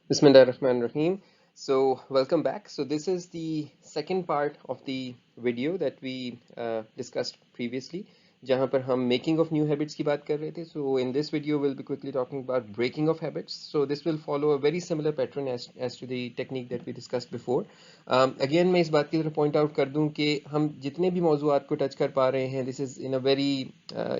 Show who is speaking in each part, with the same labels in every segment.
Speaker 1: Bismillahirrahmanirrahim. So, welcome back. So, this is the second part of the video that we discussed previously, जहाँ पर हम making of new habits की बात कर रहे थे. So, in this video, we'll be quickly talking about breaking of habits. So, this will follow a very similar pattern as to the technique that we discussed before. Again, मैं इस बात की तरफ point out कर दूं कि हम जितने भी मौज़ूआत को touch कर पा रहे हैं, this is in a very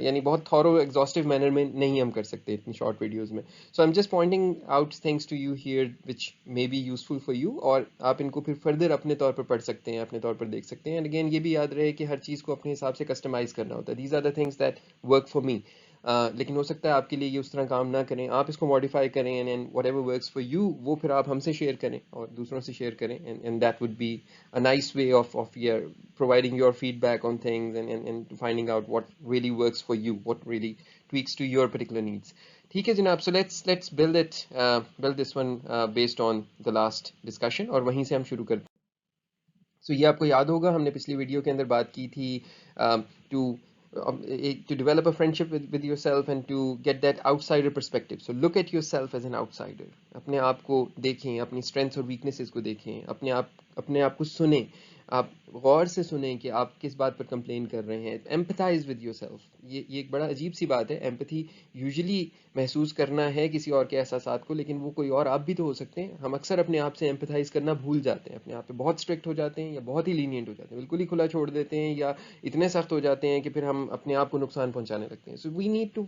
Speaker 1: यानी बहुत thorough, exhaustive manner में नहीं हम कर सकते इतनी short videos में. So I'm just pointing out things to you here which may be useful for you और आप इनको फिर further अपने तौर पर पढ़ सकते हैं, अपने तौर पर देख सकते हैं. And again ये भी याद रहे कि हर चीज़ को अपने हिसाब से customize करना होता है. These are the things that work for me. लेकिन हो सकता है आपके लिए ये उस तरह काम ना करें, आप इसको modify करें and whatever works for you वो फिर आप हमसे share करें और दूसरों से share करें and that would be a nice way of your providing your feedback on things and finding out what really works for you, what really tweaks to your particular needs. ठीक है जनाब. So let's build this one based on the last discussion और वहीं से हम शुरू करते हैं. So ये आपको याद होगा हमने पिछली वीडियो के अंदर बात की थी to to develop a friendship with yourself and to get that outsider perspective. So look at yourself as an outsider. अपने आप को देखें, अपनी strengths और weaknesses को देखें, अपने आप को सुनें, आप गौर से सुनें कि आप किस बात पर कंप्लेन कर रहे हैं. Empathize with yourself. ये एक बड़ा अजीब सी बात है. एम्पैथी यूजुअली महसूस करना है किसी और के एहसासात को, लेकिन वो कोई और आप भी तो हो सकते हैं. हम अक्सर अपने आप से एम्पथाइज करना भूल जाते हैं, अपने आप पे बहुत स्ट्रिक्ट हो जाते हैं या बहुत ही लीनियंट हो जाते हैं, बिल्कुल ही खुला छोड़ देते हैं या इतने सख्त हो जाते हैं कि फिर हम अपने आप को नुकसान पहुंचाने लगते हैं. So we need to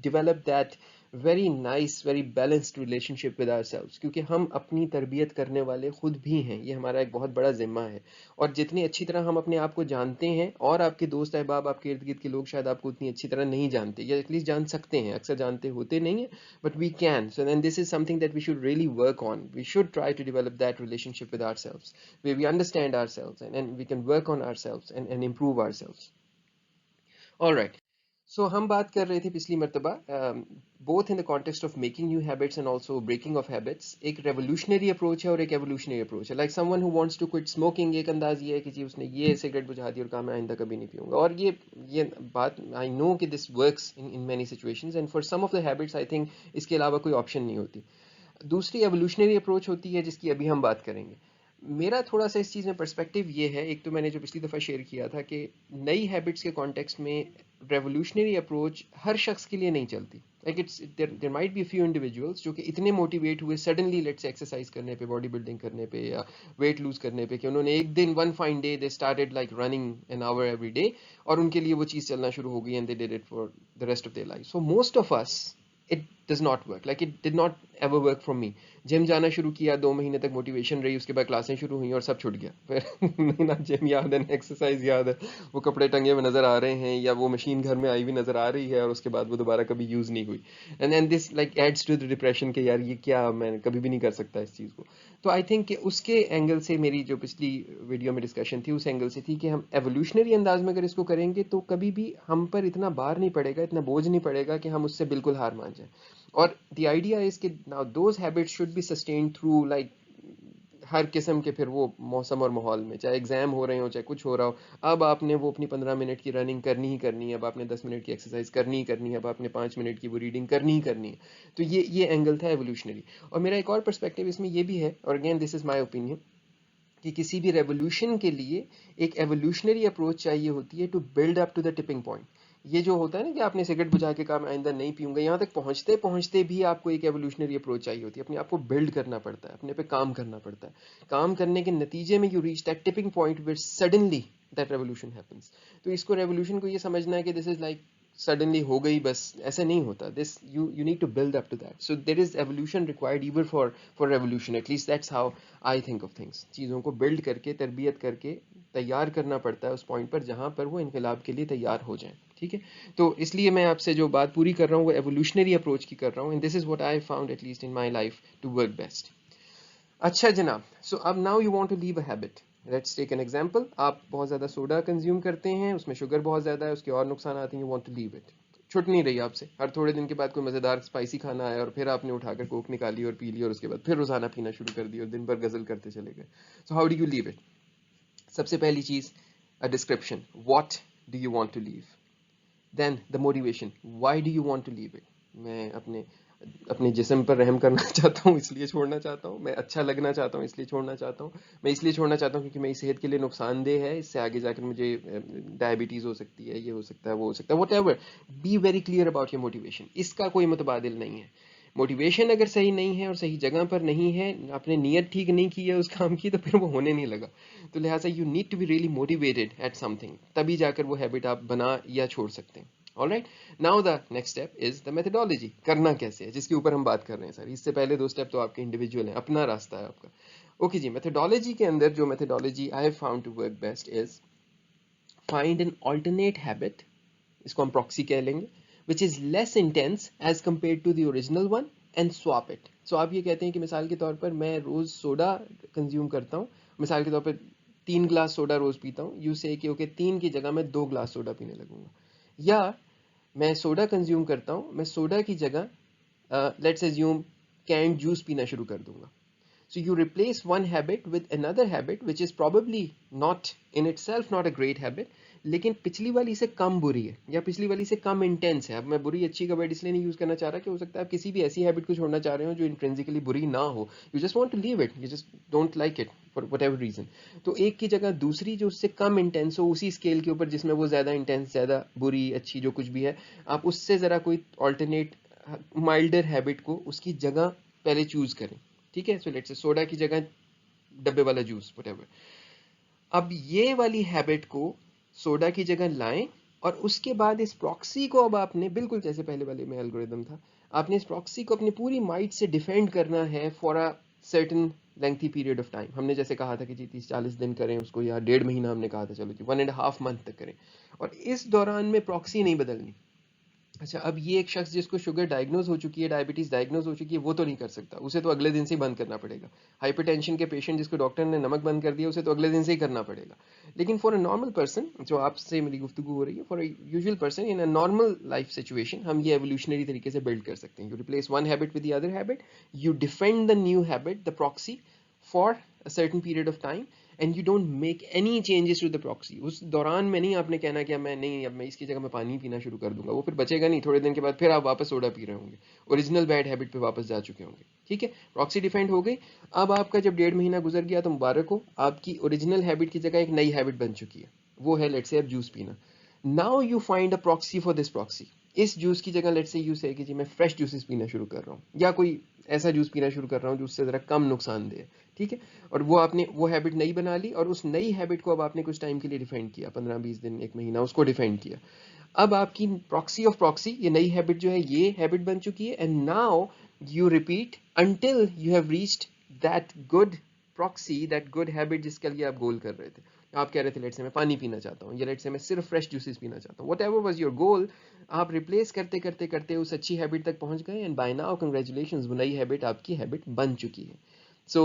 Speaker 1: develop that very nice, very balanced relationship with ourselves, क्योंकि हम अपनी तरबियत करने वाले खुद भी हैं. ये हमारा एक बहुत बड़ा जिम्मा है. और जितनी अच्छी तरह हम अपने आप को जानते हैं और आपके दोस्त अहबाब, आपके इर्द गिर्द के लोग शायद आपको उतनी अच्छी तरह नहीं जानते या एटलीस्ट जान सकते हैं, अक्सर जानते होते नहीं हैं, but we can. So then this is something that we should really work on. We should try to develop that relationship with ourselves where we understand ourselves and we can work on ourselves and improve ourselves. All right. So हम बात कर रहे थे पिछली मर्तबा both in the context of making new habits and also breaking of habits. एक revolutionary approach है और एक evolutionary approach है. Like someone who wants to quit smoking, एक अंदाज ये है कि जी उसने ये सिगरेट बुझा दी और कहा मैं आइंदा कभी नहीं पीऊंगा. और ये बात I know कि this works in many situations and for some of the habits I think इसके अलावा कोई option नहीं होती. दूसरी एवोल्यूशनरी अप्रोच होती है जिसकी अभी हम बात करेंगे. मेरा थोड़ा सा इस चीज़ में पर्सपेक्टिव ये है, एक तो मैंने जो पिछली दफ़ा शेयर किया था कि नई हैबिट्स के कॉन्टेक्स्ट में रेवोल्यूशनरी अप्रोच हर शख्स के लिए नहीं चलती. Like it's there might be few individuals जो कि इतने मोटिवेट हुए सडनली लेट्स एक्सरसाइज करने पे, बॉडी बिल्डिंग करने पे या वेट लूज करने पे कि उन्होंने एक दिन one fine day they started like running an hour every day और उनके लिए वो चीज़ चलना शुरू हो गई and they did it for the rest of their life. So most of us it does not work. Like it did not ever work for me. Gym जाना शुरू किया, 2 महीने तक मोटिवेशन रही, उसके बाद क्लासें शुरू हुई और सब छूट गया. फिर नहीं ना जिम याद है ना एक्सरसाइज याद है, वो कपड़े टंगे हुए नजर आ रहे हैं या वो मशीन घर में आई हुई नजर आ रही है और उसके बाद वो दोबारा कभी यूज नहीं हुई. And this like adds to the depression के यार ये क्या, मैं कभी भी नहीं कर सकता इस चीज़ को. तो आई थिंक कि उसके एंगल से मेरी जो पिछली वीडियो में डिस्कशन थी उस एंगल से थी कि हम एवोल्यूशनरी अंदाज में अगर इसको करेंगे तो कभी भी हम पर इतना भार नहीं पड़ेगा, इतना बोझ नहीं पड़ेगा कि हम उससे बिल्कुल हार मान जाए. और the idea is कि now those habits should be sustained through like हर किस्म के फिर वो मौसम और माहौल में, चाहे एग्जाम हो रहे हो चाहे कुछ हो रहा हो. अब आपने वो अपनी 15 मिनट की रनिंग करनी ही करनी है, अब आपने 10 मिनट की एक्सरसाइज करनी ही करनी है, अब आपने 5 मिनट की वो रीडिंग करनी ही करनी है. तो ये एंगल था एवोल्यूशनरी. और मेरा एक और पर्सपेक्टिव इसमें ये भी है, और again this is my opinion, कि किसी भी रेवोल्यूशन के लिए एक एवोल्यूशनरी अप्रोच चाहिए होती है to build up to the tipping point. ये जो होता है ना कि आपने सिगरेट बुझा के कहा मैं आइंदा नहीं पीऊंगा, यहाँ तक पहुँचते पहुँचते भी आपको एक एवोल्यूशनरी अप्रोच चाहिए होती है. अपने आप को बिल्ड करना पड़ता है, अपने पे काम करना पड़ता है. काम करने के नतीजे में you reach that tipping point where suddenly that revolution happens. तो इसको रेवोल्यूशन को ये समझना है कि दिस इज लाइक सडनली हो गई बस, ऐसे नहीं होता. This you need to build up to that. So there is evolution required even for revolution. At least that's how I think of things. चीज़ों को बिल्ड करके, तरबियत करके तैयार करना पड़ता है उस पॉइंट पर जहाँ पर वो इनकलाब के लिए तैयार हो जाएं. ठीक है. तो इसलिए मैं आपसे जो बात पूरी कर रहा हूँ वो एवोल्यूशनरी अप्रोच की कर रहा हूँ, and this is what I found at least in my life to work best. अच्छा जनाब. सो अब now you want to leave a habit. Let's take an example. आप बहुत ज़्यादा सोडा कंज्यूम करते हैं, उसमें शुगर बहुत ज़्यादा है, उसके और नुकसान आते हैं, you want to leave it. छुट नहीं रही आपसे. हर थोड़े दिन के बाद कोई मज़ेदार स्पाइसी खाना आया और फिर आपने उठाकर कोक निकाली और पी ली और उसके बाद फिर रोज़ाना पीना शुरू कर दिया और दिन भर गज़ल करते चले गए. So how do you leave it? सबसे पहली चीज़, a description. What do you want to leave? Then the motivation. Why do you want to leave it? मैं अपने अपने जिस्म पर रहम करना चाहता हूँ इसलिए छोड़ना चाहता हूँ, मैं अच्छा लगना चाहता हूँ इसलिए छोड़ना चाहता हूँ, मैं इसलिए छोड़ना चाहता हूँ क्योंकि मेरी सेहत के लिए नुकसानदेह है, इससे आगे जाकर मुझे डायबिटीज़ हो सकती है, ये हो सकता है, वो हो सकता है, whatever. Be very clear about your motivation, इसका कोई मुतबादिल नहीं है। मोटिवेशन अगर सही नहीं है और सही जगह पर नहीं है, आपने नीयत ठीक नहीं की है उस काम की, तो फिर वो होने नहीं लगा। तो लिहाजा you need to be really motivated at something, तभी जाकर वो हैबिट आप बना या छोड़ सकते हैं। Alright, now the next step is the methodology, करना कैसे है, जिसके ऊपर हम बात कर रहे हैं सर। इससे पहले दो स्टेप तो आपके इंडिविजुअल हैं, अपना रास्ता है आपका। ओके जी, मेथडोलॉजी के अंदर जो methodology I have found to work best is find an alternate habit, इसको हम प्रॉक्सी कह लेंगे, which is less intense as compared to the original one and swap it. So आप ये कहते हैं कि मिसाल के तौर पर मैं रोज़ सोडा कंज्यूम करता हूँ, मिसाल के तौर पर 3 ग्लास सोडा रोज़ पीता हूँ, यू से कि ओके 3 की जगह मैं 2 ग्लास सोडा पीने लगूंगा। या मैं सोडा कंज्यूम करता हूँ, मैं सोडा की जगह लेट्स एज्यूम कैंड जूस पीना शुरू कर दूंगा। So you replace one habit with another habit which is probably not in itself not a great habit, लेकिन पिछली वाली से कम बुरी है या पिछली वाली से कम इंटेंस है। अब मैं बुरी अच्छी का वर्ड इसलिए नहीं यूज करना चाह रहा कि हो सकता है आप किसी भी ऐसी हैबिट को छोड़ना चाह रहे हो जो इंट्रिंसिकली बुरी ना हो, you just want to leave it, you just don't like it for whatever reason. तो एक की जगह दूसरी जो उससे कम इंटेंस हो, उसी स्केल के ऊपर जिसमें वो ज्यादा इंटेंस, ज्यादा बुरी अच्छी जो कुछ भी है, आप उससे जरा कोई ऑल्टरनेट माइल्डर हैबिट को उसकी जगह पहले चूज करें। ठीक है, सो लेट्स से सोडा की जगह डब्बे वाला जूस व्हाटएवर। अब ये वाली हैबिट को सोडा की जगह लाएं और उसके बाद इस प्रॉक्सी को अब आपने बिल्कुल जैसे पहले वाले में एल्गोरिदम था, आपने इस प्रॉक्सी को अपनी पूरी माइट से डिफेंड करना है for a certain lengthy period of time. हमने जैसे कहा था कि जी 30-40 दिन करें उसको, या 1.5 महीना हमने कहा था, चलो जी 1.5 मंथ तक करें, और इस दौरान में प्रॉक्सी नहीं बदलनी। अच्छा, अब ये एक शख्स जिसको शुगर डायग्नोज हो चुकी है, डायबिटीज डायग्नोज हो चुकी है, वो तो नहीं कर सकता, उसे तो अगले दिन से ही बंद करना पड़ेगा। हाइपरटेंशन के पेशेंट जिसको डॉक्टर ने नमक बंद कर दिया, उसे तो अगले दिन से ही करना पड़ेगा। लेकिन फॉर अ नॉर्मल पर्सन, जो आपसे मेरी गुफ्तगू हो रही है, for a usual person in a normal life situation, हम ये एवोल्यूशनरी तरीके से बिल्ड कर सकते हैं। You replace one habit with the other habit, you defend the new habit, the proxy, for a certain period of time, and you don't make any changes to the proxy. उस दौरान में नहीं आपने कहना कि मैं नहीं, अब मैं इसकी जगह मैं पानी पीना शुरू कर दूंगा, वो फिर बचेगा नहीं, थोड़े दिन के बाद फिर आप वापस सोडा पी रहे होंगे, ओरिजिनल बैड हैबिट पे वापस जा चुके होंगे। ठीक है, प्रॉक्सी डिफाइंड हो गई। अब आपका जब 1.5 महीना गुजर गया तो मुबारक हो, आपकी ओरिजिनल हैबिट की जगह एक नई हैबिट बन चुकी है, वो है लेट्स से अब जूस पीना। Now you find a proxy for this proxy. इस जूस की जगह लेट्स से यू से कि जी मैं फ्रेश जूसेस पीना शुरू कर रहा हूँ, या कोई ऐसा जूस पीना शुरू कर रहा हूँ जो उससे ज़रा कम नुकसान दे। ठीक है, और वो आपने वो हैबिट नई बना ली, और उस नई हैबिट को अब आपने कुछ टाइम के लिए डिफेंड किया, 15-20 दिन, 1 महीना उसको डिफेंड किया। अब आपकी प्रॉक्सी ऑफ प्रॉक्सी, ये नई हैबिट जो है ये हैबिट बन चुकी है, and now you repeat until you have reached that good proxy, that good habit जिसके लिए आप गोल कर रहे थे। आप कह रहे थे लेट्स से मैं पानी पीना चाहता हूँ, या लेट्स से मैं सिर्फ फ्रेश जूसेस पीना चाहता हूँ, what ever was your goal, आप रिप्लेस करते करते करते उस अच्छी हैबिट तक पहुंच गए, एंड बाय नाउ कंग्रेचुलेशंस, वो नई हैबिट आपकी हैबिट बन चुकी है। So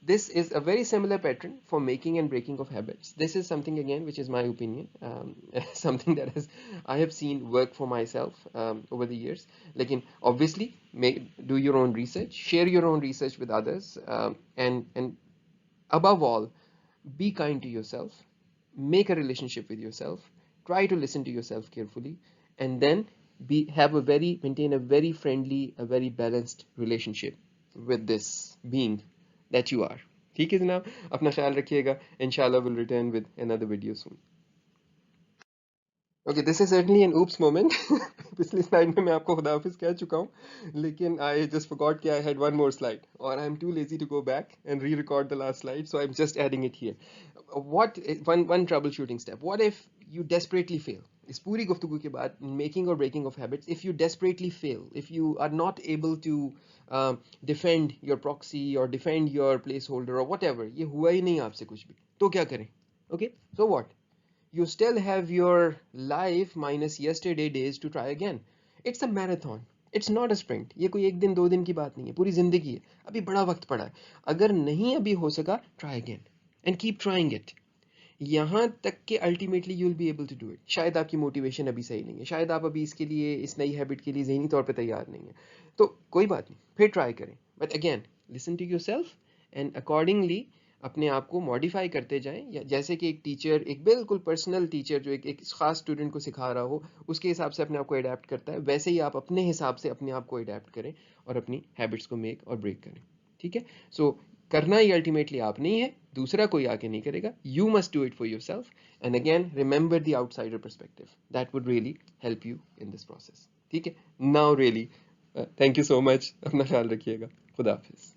Speaker 1: this is a very similar pattern for making and breaking of habits. This is something again which is my opinion, something that has I have seen work for myself over the years. Lekin obviously do your own research, share your own research with others, and above all, be kind to yourself, make a relationship with yourself, try to listen to yourself carefully, and then maintain a very friendly, a very balanced relationship with this being that you are. ठीक है जनाब, अपना ख्याल रखिएगा, इंशाल्लाह we'll return with another video soon. Okay, this is certainly an oops moment. पिछली slide में मैं आपको खुदा हाफिज कह चुका हूँ, लेकिन I just forgot कि I had one more slide, or I'm too lazy to go back and re-record the last slide, so I'm just adding it here. One troubleshooting step. What if you desperately fail? इस पूरी गुफ्तगू के बाद, making or breaking of habits, if you desperately fail, if you are not able to defend your proxy or defend your placeholder or whatever, ये हुआ ही नहीं आपसे कुछ भी, तो क्या करें? Okay, so what? You still have your life minus yesterday days to try again. It's a marathon. It's not a sprint. ये कोई एक दिन दो दिन की बात नहीं है, पूरी जिंदगी है, अभी बड़ा वक्त पड़ा है। अगर नहीं अभी हो सका, try again and keep trying it. यहाँ तक कि ultimately you will be able to do it. शायद आपकी मोटिवेशन अभी सही नहीं है, शायद आप अभी इसके लिए, इस नई हैबिट के लिए ज़हनी तौर पे तैयार नहीं है, तो कोई बात नहीं, फिर ट्राई करें, but again listen to yourself, and accordingly अपने आप को मॉडिफाई करते जाएं, या जैसे कि एक टीचर, एक बिल्कुल पर्सनल टीचर जो एक खास स्टूडेंट को सिखा रहा हो, उसके हिसाब से अपने आप को अडेप्ट करता है, वैसे ही आप अपने हिसाब से अपने आप को अडेप्ट करें और अपनी हैबिट्स को मेक और ब्रेक करें। ठीक है, सो करना ही अल्टीमेटली आप नहीं है, दूसरा कोई आके नहीं करेगा, you must do it for your self. And again remember the outsider perspective, that would really help you in this process. ठीक है, now really thank you so much, अपना ख्याल रखिएगा, खुदा हाफिज।